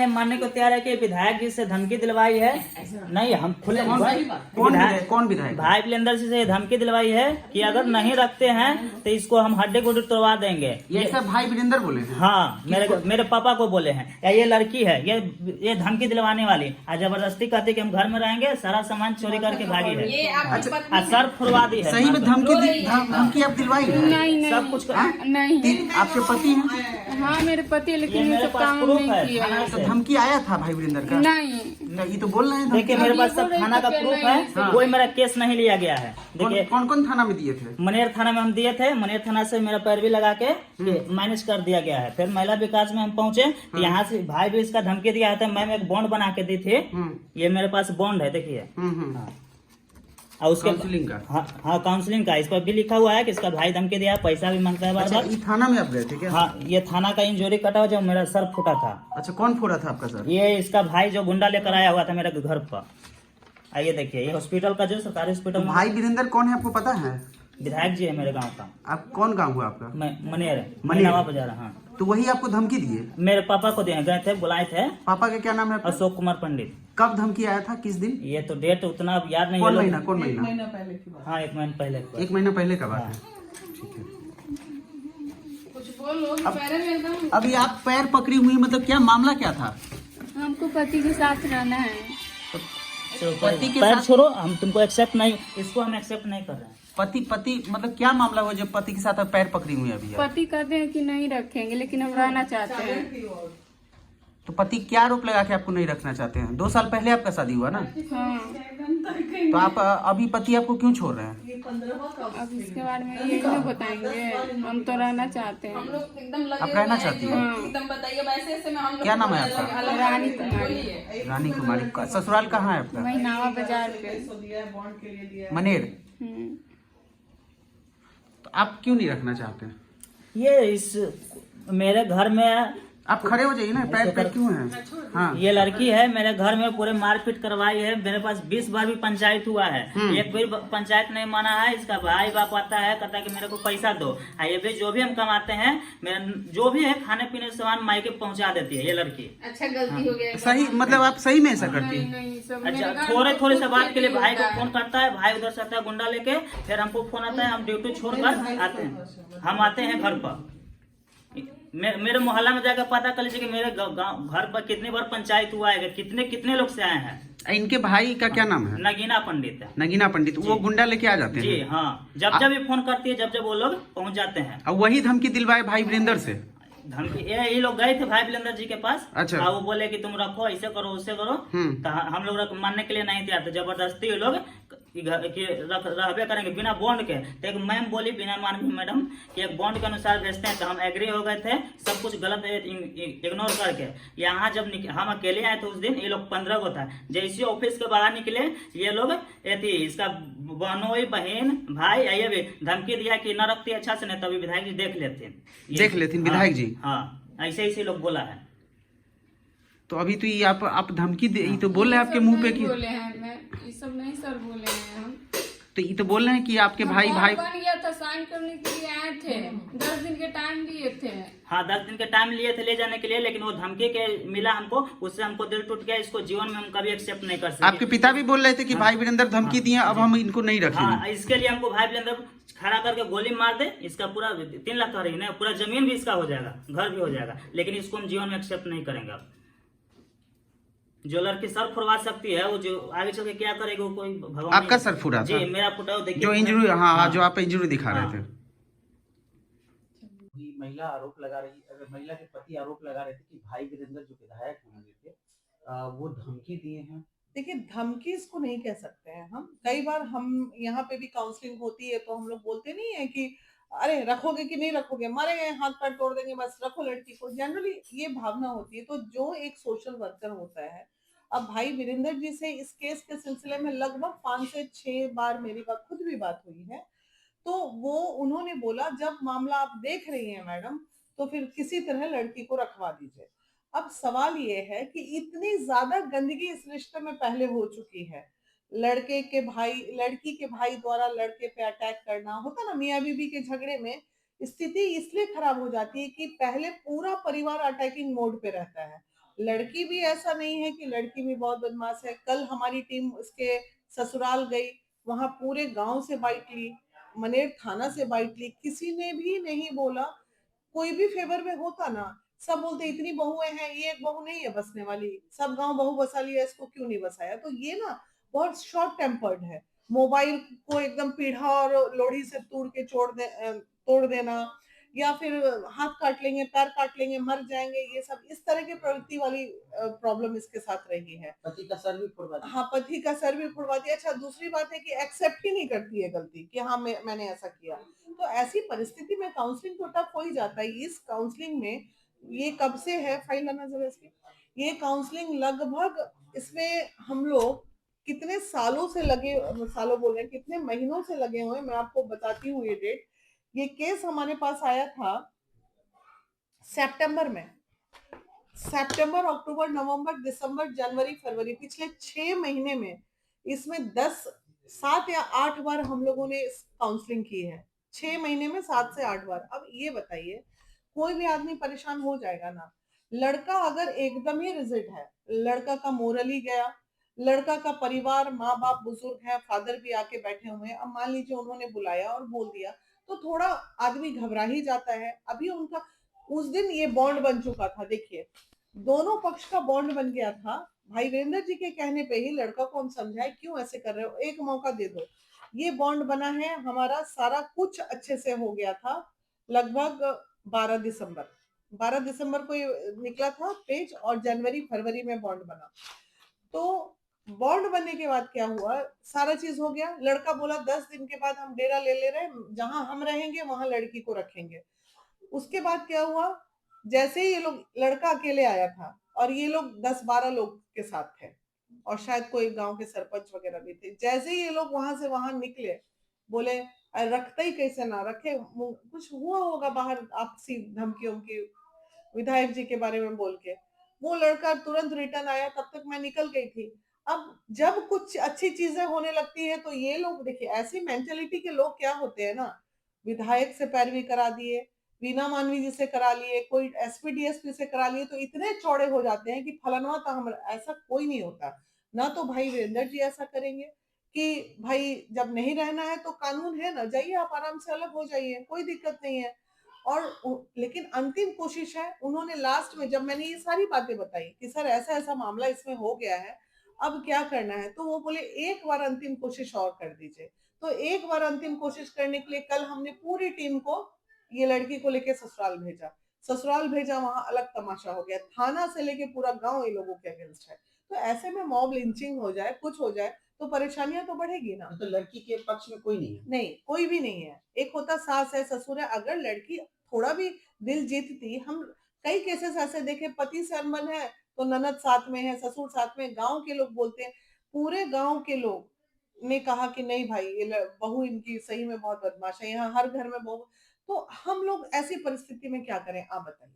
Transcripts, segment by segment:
मानने को तैयार है कि विधायक जी से धमकी दिलवाई है। नहीं, हम खुले कौन विधायक? भाई वीरेंद्र जी से धमकी दिलवाई है कि अगर नहीं रखते हैं तो इसको हम हड्डी गुड्डी तोड़वा देंगे। ये सब भाई वीरेंद्र बोले हैं? हाँ, मेरे पापा को बोले हैं। या ये लड़की है, ये धमकी दिलवाने वाली, और जबरदस्ती कहती कि हम घर में रहेंगे, सारा सामान चोरी करके भागी है, सर फुरवा दी है। सही में धमकी आप दिलवाई? नहीं, सब कुछ नहीं। आपके पति हैं? हाँ, मेरे पति, लेकिन मेरे ये सब पास काम प्रूफ नहीं है किया। थाना से। धमकी आया था भाई वीरेंद्र का? नहीं, ये तो बोल रहे हैं। देखिए मेरे पास सब थाना का प्रूफ है, कोई मेरा केस नहीं लिया गया है। देखिए कौन थाना में दिए थे? मनेर थाना में हम दिए थे। मनेर थाना से मेरा पैरवी लगा के मैनेज कर दिया गया है। फिर महिला विकास में हम पहुंचे तो यहाँ से भाई भी इसका धमकी दिया है। मैम एक बॉन्ड बना के दी थी, ये मेरे पास बॉन्ड है, देखिए। और उसके काउंसलिंग का? हाँ, काउंसलिंग का। इस पर भी लिखा हुआ है कि इसका भाई धमकी दिया है, पैसा भी मांगता है बार बार। ये थाना में आप गए थे क्या? हाँ, ये थाना का इंजरी कटा हुआ, जब मेरा सर फूटा था। अच्छा, कौन फोड़ा था आपका सर? ये इसका भाई जो गुंडा लेकर आया हुआ था मेरे घर पर। आइए देखिए, ये हॉस्पिटल का जो सरकारी हॉस्पिटल। भाई वीरेंद्र कौन है आपको पता है? विधायक जी है मेरे गांव का। आप कौन गाँव हुआ आपका? मनेर मनेर बाजार। हाँ, तो वही आपको धमकी दिए? मेरे पापा को दिए, गए थे, बुलाए थे। पापा का क्या नाम है? अशोक कुमार पंडित। कब धमकी आया था, किस दिन? ये तो डेट उतना याद नहीं। कौन महीना? हाँ, 1 महीना पहले। 1 महीना पहले का बात है। ठीक है। कुछ बोलो। अभी आप पैर पकड़ी हुई, मतलब क्या मामला क्या था? हमको पति के साथ रहना है। पति के पैर साथ? छोड़ो, हम तुमको एक्सेप्ट नहीं, इसको हम एक्सेप्ट नहीं कर रहे हैं। पति मतलब क्या मामला हुआ जब पति के साथ आप पैर पकड़ी हुई? अभी पति कहते हैं कि नहीं रखेंगे, लेकिन हम रहना चाहते हैं। तो पति क्या आरोप लगा के आपको नहीं रखना चाहते हैं? 2 साल पहले आपका शादी हुआ ना? हाँ, तो आप अभी पति आपको क्यों छोड़ रहे हैं? अब इसके बारे में ये नहीं बताएंगे। हम तो रहना चाहते हैं। आप रहना चाहती हैं? हाँ। क्या नाम है आपका? रानी कुमारी। रानी कुमारी। ससुराल कहाँ है आपका? वही नावा बाजार पे। मनेर। तो आप क्यों नहीं रखना चाहते हैं? ये इस मेरे घर में आप खड़े हो जाइए ना, पैर पे क्यों है? हाँ, ये लड़की है, मेरे घर में पूरे मारपीट करवाई है। मेरे पास 20 बार भी पंचायत हुआ है, एक भी पंचायत नहीं माना है। इसका भाई बाप आता है, कहता है कि मेरे को पैसा दो। ये भी जो भी हम कमाते हैं, मेरा जो भी है खाने पीने सामान मायके पहुंचा देती है ये लड़की। अच्छा, गलती हो गया। सही, मतलब आप सही में ऐसा करती हैं? अच्छा, थोड़े से बात के लिए भाई को फोन करता है, भाई उधर से आता है गुंडा लेके, फिर हमको फोन आता है, हम ड्यूटी छोड़कर आते हैं। हम आते हैं घर पर, मेरे मोहल्ला में जाकर पता कर लीजिए कि मेरे घर पर कितनी बार पंचायत हुआ है, कितने लोग से आए हैं। इनके भाई का क्या नाम है? नगीना पंडित है। नगीना पंडित, वो गुंडा लेके आ जाते हैं? जी हाँ, जब भी फोन करती है, जब वो लोग पहुंच जाते हैं। और वही धमकी दिलवाए भाई वीरेंद्र से? धमकी ये लोग गए थे भाई वीरेंद्र जी के पास। अच्छा। वो बोले कि तुम रखो, ऐसे करो, उससे करो। तो हम लोग मानने के लिए नहीं तैयार थे। जबरदस्ती ये लोग रहबे करेंगे बिना बॉन्ड के। तो एक मैम बोली, बिना मानवी मैडम, कि एक बॉन्ड के अनुसार भेजते हैं। तो हम एग्री हो गए थे, सब कुछ गलत इग्नोर करके। यहाँ जब हम अकेले आए थे उस दिन, ये लोग 15 को था। जैसे ऑफिस के बाहर निकले, ये लोग इसका बहनोई बहन भाई ये भी धमकी दिया कि न रखती अच्छा से, नहीं तभी विधायक जी देख लेते विधायक जी। हाँ, ऐसे लोग बोला है। तो अभी तो ये आप धमकी दे, तो बोल रहे हैं आपके मुंह पे कि बोले हैं, मैं ये सब नहीं सर बोले हैं हम। तो ये तो बोल रहे हैं कि आपके भाई बन गया था, साइन करने के लिए आए थे। 10 दिन के टाइम लिए थे। हाँ, 10 दिन के टाइम लिए थे ले जाने के लिए, लेकिन वो धमकी के मिला हमको, उससे हमको दिल टूट गया। इसको जीवन में हम कभी एक्सेप्ट नहीं कर सकते। आपके पिता भी बोल रहे थे कि भाई वीरेंद्र धमकी दिए, अब हम इनको नहीं रखेंगे। हाँ, इसके लिए हमको भाई वीरेंद्र खड़ा करके गोली मार दे, इसका पूरा 3 लाख का रही, पूरा जमीन भी इसका हो जाएगा, घर भी हो जाएगा, लेकिन इसको हम जीवन में एक्सेप्ट नहीं करेंगे। अब जो लड़की सर फुड़वा सकती है, वो जो आगे चल के क्या करेगी, वो कोई भगवान। आपका सर फुड़ा था? जी, मेरा फुटा, देखिए जो इंजरी, हाँ, जो आप इंजरी दिखा रहे थे। महिला आरोप लगा रही, महिला के पति आरोप लगा रहे थे कि भाई वीरेंद्र जो विधायक होंगे थे, वो धमकी दिए हैं। देखिए, धमकी इसको नहीं कह सकते हैं हम। कई बार हम यहाँ पे भी काउंसलिंग होती है तो हम लोग बोलते नहीं है कि अरे रखोगे कि नहीं रखोगे, मारेंगे, हाथ पैर तोड़ देंगे, बस रखो लड़की को। जनरली ये भावना होती है। तो जो एक सोशल वर्कर होता है, अब भाई वीरेंद्र जी से इस केस के सिलसिले में लगभग 5 से 6 बार मेरी खुद भी बात हुई है। तो वो उन्होंने बोला, जब मामला आप देख रही हैं मैडम, तो फिर किसी तरह लड़की को रखवा दीजिए। अब सवाल ये है कि इतनी ज्यादा गंदगी इस रिश्ते में पहले हो चुकी है। लड़की के भाई द्वारा लड़के पे अटैक करना होता ना, मियाँ बीवी के झगड़े में स्थिति इसलिए खराब हो जाती है कि पहले पूरा परिवार अटैकिंग मोड पे रहता है। लड़की भी ऐसा नहीं है कि लड़की भी बहुत बदमाश है। कल हमारी टीम उसके ससुराल गई, वहां पूरे गांव से बाइट ली, मनेर थाना से बाइट ली, किसी ने भी नहीं बोला। कोई भी फेवर में होता ना, सब बोलते इतनी बहुएं हैं, ये एक बहू नहीं है बसने वाली, सब गांव बहू बसा लिया, इसको क्यों नहीं बसाया। तो ये ना बहुत शॉर्ट टेम्पर्ड है। मोबाइल को एकदम पीढ़ा और लोढ़ी से तोड़ देना, या फिर हाथ काट लेंगे, पैर काट लेंगे, मर जाएंगे, ये सब इस तरह की प्रवृत्ति वाली प्रॉब्लम इसके साथ रही है। पति का सर भी फोड़वा दिया। हाँ, पति का सर भी फुड़वा दिया। अच्छा, दूसरी बात है कि एक्सेप्ट ही नहीं करती है गलती कि हाँ मैंने ऐसा किया। तो ऐसी परिस्थिति में काउंसलिंग तो टफ हो ही जाता है। इस काउंसलिंग में ये कब से है फाइल लाना जरा इसकी, ये काउंसलिंग लगभग इसमें हम लोग कितने सालों से लगे, सालों बोल रहे हैं, कितने महीनों से लगे हुए हैं। मैं आपको बताती हूँ ये डेट। ये केस हमारे पास आया था सितंबर में। सितंबर, अक्टूबर, नवंबर, दिसंबर, जनवरी, फरवरी, पिछले 6 महीने में इसमें 7 या 8 बार हम लोगों ने काउंसलिंग की है। 6 महीने में 7 से 8 बार। अब ये बताइए, कोई भी आदमी परेशान हो जाएगा ना। लड़का अगर एकदम ही रिजिड है, लड़का का मोरल ही गया, लड़का का परिवार, माँ बाप बुजुर्ग है, फादर भी आके बैठे हुए हैं, अब मान लीजिए उन्होंने बुलाया और बोल दिया, तो थोड़ा आदमी घबरा ही जाता है। अभी उनका उस दिन ये बॉन्ड बन चुका था। देखिए, दोनों पक्ष का बॉन्ड बन गया था। भाई वीरेंद्र जी के कहने पे ही लड़का को हम समझाए, क्यों ऐसे कर रहे हो, एक मौका दे दो। ये बॉन्ड बना है, हमारा सारा कुछ अच्छे से हो गया था। लगभग 12 दिसंबर को ये निकला था पेज, और जनवरी फरवरी में बॉन्ड बना। तो बॉन्ड बनने के बाद क्या हुआ, सारा चीज हो गया। लड़का बोला 10 दिन के बाद हम डेरा ले रहे हैं, जहां हम रहेंगे वहां लड़की को रखेंगे। उसके बाद क्या हुआ, जैसे ही ये लोग, लड़का अकेले आया था और ये लोग 10-12 लोग के साथ थे, और शायद कोई गांव के सरपंच वगैरह भी थे। जैसे ही ये लोग वहां से वहां निकले, बोले अरे रखते ही कैसे ना रखे, कुछ हुआ होगा बाहर आपसी धमकी उमकी विधायक जी के बारे में बोल के। वो लड़का तुरंत रिटर्न आया, तब तक मैं निकल गई थी। अब जब कुछ अच्छी चीजें होने लगती है तो ये लोग, देखिए ऐसी मेंटेलिटी के लोग क्या होते हैं ना, विधायक से पैरवी करा दिए, वीना मानवी जी से करा लिए, कोई एसपी डीएसपी से करा लिए, तो इतने चौड़े हो जाते हैं कि फलाना था हम। ऐसा कोई नहीं होता ना। तो भाई वीरेंद्र जी ऐसा करेंगे कि भाई जब नहीं रहना है तो कानून है ना, जाइए आप आराम से अलग हो जाइए, कोई दिक्कत नहीं है। लेकिन अंतिम कोशिश है, उन्होंने लास्ट में जब मैंने ये सारी बातें बताई कि सर ऐसा ऐसा मामला इसमें हो गया है, अब क्या करना है, तो वो बोले एक बार अंतिम कोशिश और कर दीजिए। तो एक बार अंतिम कोशिश करने के लिए कल हमने पूरी टीम को ये लड़की को लेके ससुराल भेजा, वहां अलग तमाशा हो गया। थाना से लेके पूरा गांव ये लोगों के अगेंस्ट है। तो ऐसे में मॉब लिंचिंग हो जाए, कुछ हो जाए, तो परेशानियां तो बढ़ेगी ना। तो लड़की के पक्ष में कोई नहीं है? नहीं, कोई भी नहीं है। एक होता सास है, ससुर है। अगर लड़की थोड़ा भी दिल जीतती, हम कई केसेस ऐसे देखे, पति से अनबन है तो ननद साथ में है, ससुर साथ में, गांव के लोग बोलते हैं, पूरे गांव के लोग ने कहा कि नहीं भाई ये बहू इनकी सही में बहुत बदमाश है, यहाँ हर घर में बहू। तो हम लोग ऐसी परिस्थिति में क्या करें, आप बताइए।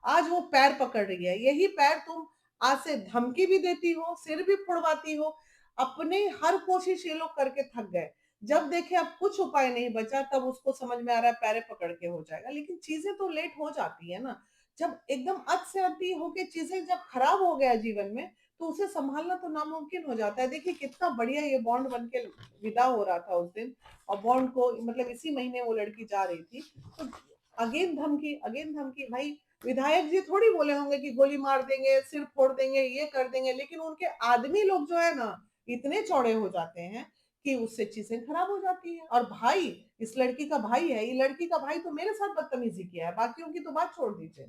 आज वो पैर पकड़ रही है, यही पैर तुम आज से धमकी भी देती हो, सिर भी फुड़वाती हो, अपने हर कोशिश ये लोग करके थक गए। जब देखे अब कुछ उपाय नहीं बचा, तब उसको समझ में आ रहा है पैरे पकड़ के हो जाएगा। लेकिन चीजें तो लेट हो जाती है ना। जब एकदम अत से अति होके चीजें जब खराब हो गया जीवन में, तो उसे संभालना तो नामुमकिन हो जाता है। देखिए कितना बढ़िया ये बॉन्ड बन के विदा हो रहा था उस दिन, और बॉन्ड को मतलब इसी महीने वो लड़की जा रही थी, तो अगेन धमकी। भाई विधायक जी थोड़ी बोले होंगे कि गोली मार देंगे, सिर फोड़ देंगे, ये कर देंगे, लेकिन उनके आदमी लोग जो है ना, इतने चौड़े हो जाते हैं कि उससे चीजें खराब हो जाती है। और भाई, इस लड़की का भाई है, ये लड़की का भाई तो मेरे साथ बदतमीजी किया है, बाकियों की तो बात छोड़ दीजिए।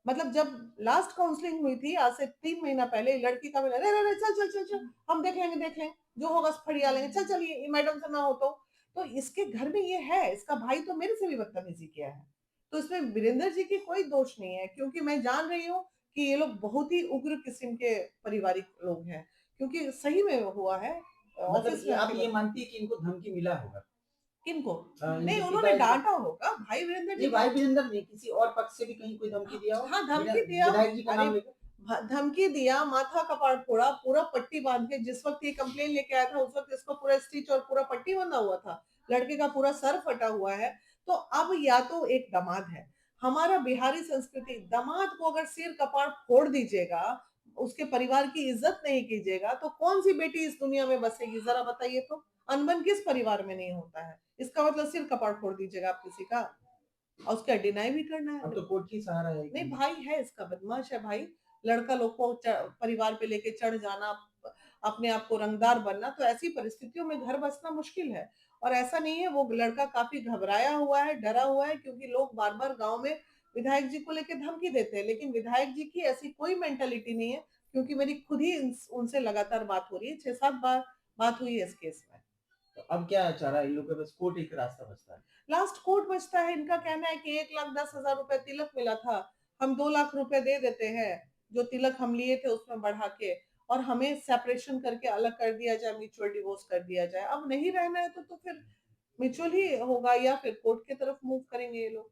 मतलब जब लास्ट काउंसलिंग हुई थी आज से 3 महीना पहले, लड़की का बोला, रे चल चल चल चल, हम देख लेंगे, जो होगा फड़िया लेंगे, चल चलिए, मैडम से ना हो तो इसके घर में ये है, इसका भाई तो मेरे से भी बदतमीजी किया है। तो इसमें वीरेंद्र जी की कोई दोष नहीं है, क्योंकि मैं जान रही हूँ कि ये लोग बहुत ही उग्र किस्म के पारिवारिक लोग हैं, क्योंकि सही में हुआ है। ऑफिस मतलब में आप ये मानती है कि इनको धमकी मिला होगा? किनको? इनके नहीं, उन्होंने पिताजी को? डांटा होगा भाई वीरेंद्र जी नहीं, भाई वीरेंद्र नहीं, किसी और पक्ष से भी कहीं कोई धमकी दिया हो? हाँ, धमकी दिया। विधायक जी का नाम अरे लेकर? धमकी दिया, माथा कपाड़ फोड़ा, पूरा पट्टी बांध के। जिस वक्त ये कंप्लेन लेके आया था उस वक्त इसको पूरा स्टिच और पूरा पट्टी बंधा हुआ था, लड़के का पूरा सर फटा हुआ है। तो अब या तो एक दामाद है, हमारा बिहारी संस्कृति, दामाद को अगर सिर कपाड़ फोड़ दीजिएगा, उसके परिवार की इज्जत नहीं कीजिएगा, तो कौन सी बेटी इस दुनिया में बसेगी, जरा बताइए तो। अनबन किस परिवार में नहीं होता है? इसका मतलब सिर कपाड़ फोड़ दीजिएगा आप किसी का, और उसका डिनाई भी करना है। अब तो कोर्ट की सहारा है नहीं, भाई है इसका, बदमाश है भाई। लड़का लोग को परिवार पे लेके चढ़ जाना, अपने आप को रंगदार बनना, तो ऐसी परिस्थितियों में घर बसना मुश्किल है। और ऐसा नहीं है, वो लड़का काफी घबराया हुआ है, डरा हुआ है, क्योंकि लोग बार बार गांव में विधायक जी को लेके धमकी देते हैं, लेकिन विधायक जी की ऐसी कोई मेंटेलिटी नहीं है। क्योंकि मेरी खुद ही उनसे लगातार बात हो रही है, 6-7 बार बात हुई है इस केस में। तो अब क्या चाह रहा है, इन लोग के बस कोर्ट एक रास्ता बचता है। लास्ट कोर्ट बचता है। इनका कहना है कि 1,10,000 रुपए तिलक मिला था, हम 2 लाख रुपए दे देते हैं, जो तिलक हम लिए थे उसमें बढ़ा के, और हमें सेपरेशन करके अलग कर दिया जाए, म्यूचुअल डिवोर्स कर दिया जाए। अब नहीं रहना है तो फिर म्यूचुअल ही होगा, या फिर कोर्ट की तरफ मूव करेंगे ये लोग।